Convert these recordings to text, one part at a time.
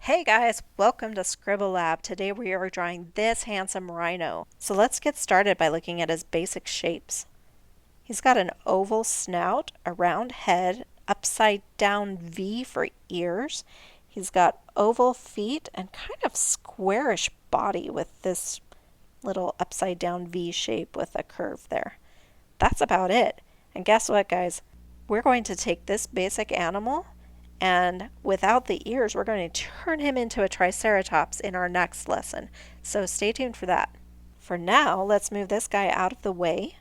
Hey guys, welcome to Scribble Lab. Today we are drawing this handsome rhino. So let's get started by looking at his basic shapes. He's got an oval snout, a round head, upside down V for ears. He's got oval feet and kind of squarish body with this little upside down V shape with a curve there. That's about it. And guess what, guys? We're going to take this basic animal and without the ears, we're going to turn him into a triceratops in our next lesson. So stay tuned for that. For now, let's move this guy out of the way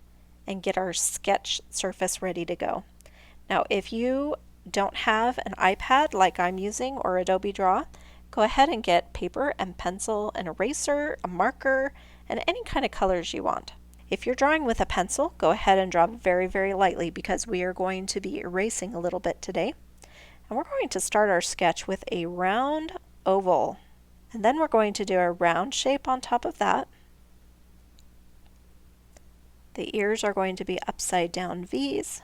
and get our sketch surface ready to go. Now, if you don't have an iPad like I'm using or Adobe Draw, go ahead and get paper and pencil, an eraser, a marker, and any kind of colors you want. If you're drawing with a pencil, go ahead and draw very, very lightly because we are going to be erasing a little bit today. And we're going to start our sketch with a round oval. And then we're going to do a round shape on top of that. The ears are going to be upside down V's,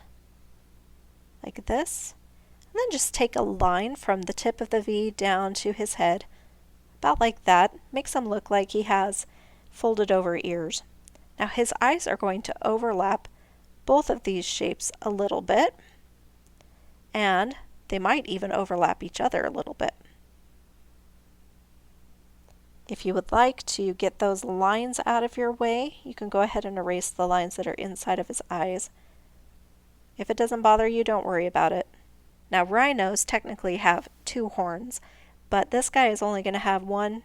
like this. And then just take a line from the tip of the V down to his head, about like that. Makes him look like he has folded over ears. Now his eyes are going to overlap both of these shapes a little bit, and they might even overlap each other a little bit. If you would like to get those lines out of your way, you can go ahead and erase the lines that are inside of his eyes. If it doesn't bother you, don't worry about it. Now rhinos technically have two horns, but this guy is only going to have one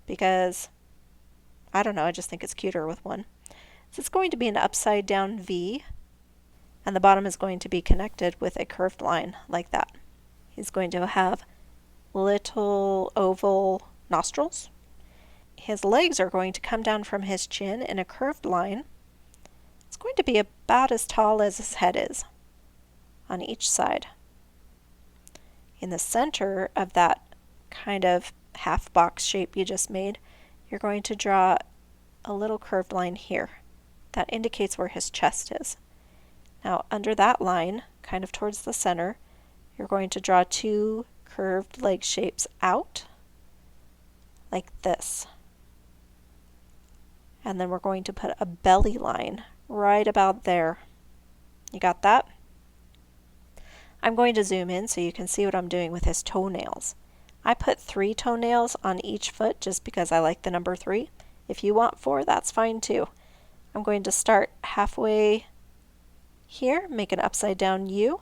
because, I don't know, I just think it's cuter with one. So it's going to be an upside down V, and the bottom is going to be connected with a curved line like that. He's going to have little oval nostrils. His legs are going to come down from his chin in a curved line. It's going to be about as tall as his head is on each side. In the center of that kind of half box shape you just made, you're going to draw a little curved line here. That indicates where his chest is. Now under that line, kind of towards the center, you're going to draw two curved leg shapes out, like this. And then we're going to put a belly line right about there. You got that? I'm going to zoom in so you can see what I'm doing with his toenails. I put 3 toenails on each foot just because I like the number 3. If you want 4, that's fine too. I'm going to start halfway here, make an upside down U,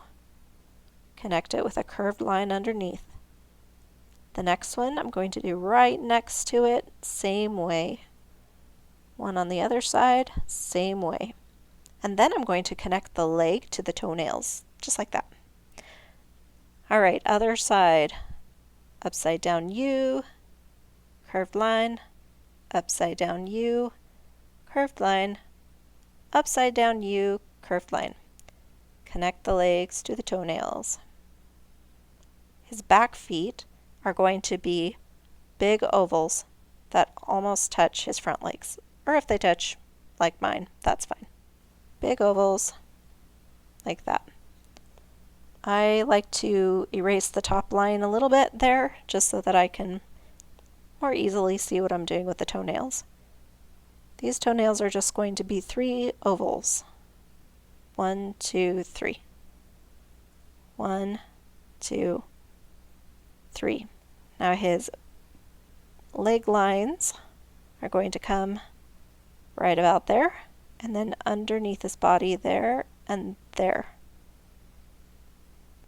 connect it with a curved line underneath. The next one I'm going to do right next to it, same way. One on the other side, same way. And then I'm going to connect the leg to the toenails, just like that. All right, other side. Upside down U, curved line, upside down U, curved line, upside down U, curved line. Connect the legs to the toenails. His back feet are going to be big ovals that almost touch his front legs. Or if they touch, like mine, that's fine. Big ovals, like that. I like to erase the top line a little bit there, just so that I can more easily see what I'm doing with the toenails. These toenails are just going to be 3 ovals. 1, 2, 3. 1, 2, 3. Now his leg lines are going to come right about there, and then underneath his body there and there.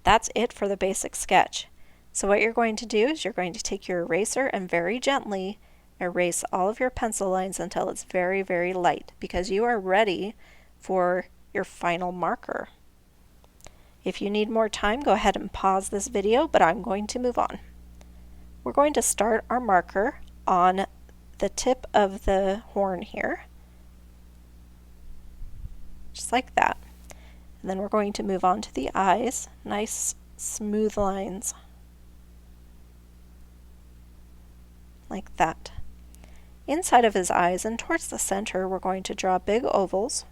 That's it for the basic sketch. So what you're going to do is you're going to take your eraser and very gently erase all of your pencil lines until it's very, very light, because you are ready for your final marker. If you need more time, go ahead and pause this video, but I'm going to move on. We're going to start our marker on the tip of the horn here, just like that. And then we're going to move on to the eyes, nice smooth lines, like that. Inside of his eyes and towards the center, we're going to draw big ovals.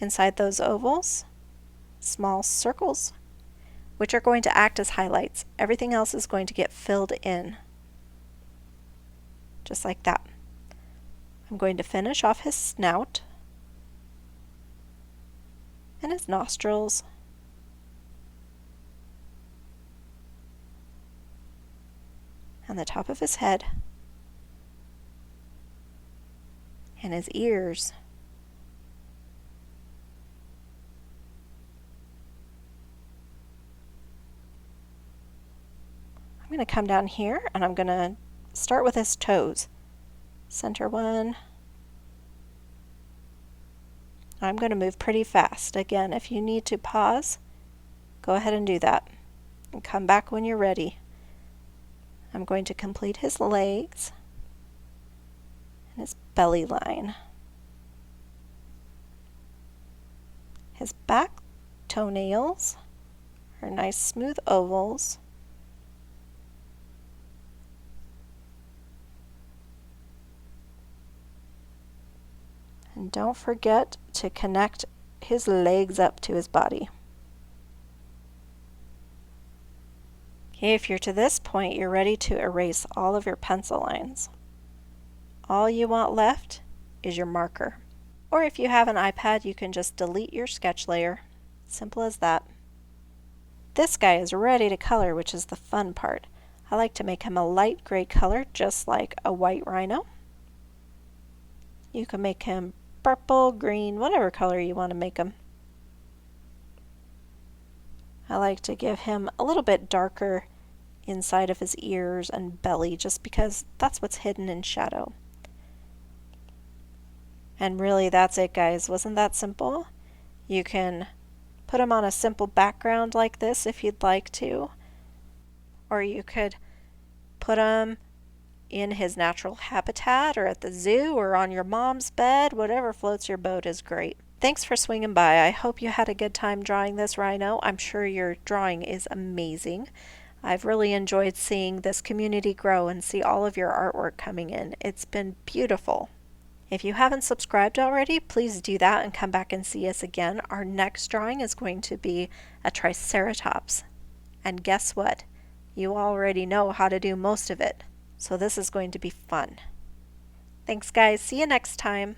Inside those ovals, small circles. which are going to act as highlights. Everything else is going to get filled in, just like that. I'm going to finish off his snout and his nostrils. And the top of his head. And his ears. I'm going to come down here and I'm going to start with his toes. Center one. I'm going to move pretty fast. Again, if you need to pause, go ahead and do that. And come back when you're ready. I'm going to complete his legs and his belly line. His back toenails are nice smooth ovals. And don't forget to connect his legs up to his body. Okay, if you're to this point, you're ready to erase all of your pencil lines. All you want left is your marker. Or if you have an iPad, you can just delete your sketch layer. Simple as that. This guy is ready to color, which is the fun part. I like to make him a light gray color, just like a white rhino. You can make him purple, green, whatever color you want to make him. I like to give him a little bit darker inside of his ears and belly, just because that's what's hidden in shadow. And really, that's it, guys. Wasn't that simple? You can put him on a simple background like this if you'd like to, or you could put him in his natural habitat or at the zoo or on your mom's bed. Whatever floats your boat is great. Thanks for swinging by. I hope you had a good time drawing this rhino. I'm sure your drawing is amazing. I've really enjoyed seeing this community grow and see all of your artwork coming in. It's been beautiful. If you haven't subscribed already, please do that and come back and see us again. Our next drawing is going to be a triceratops. And guess what? You already know how to do most of it. So this is going to be fun. Thanks, guys. See you next time.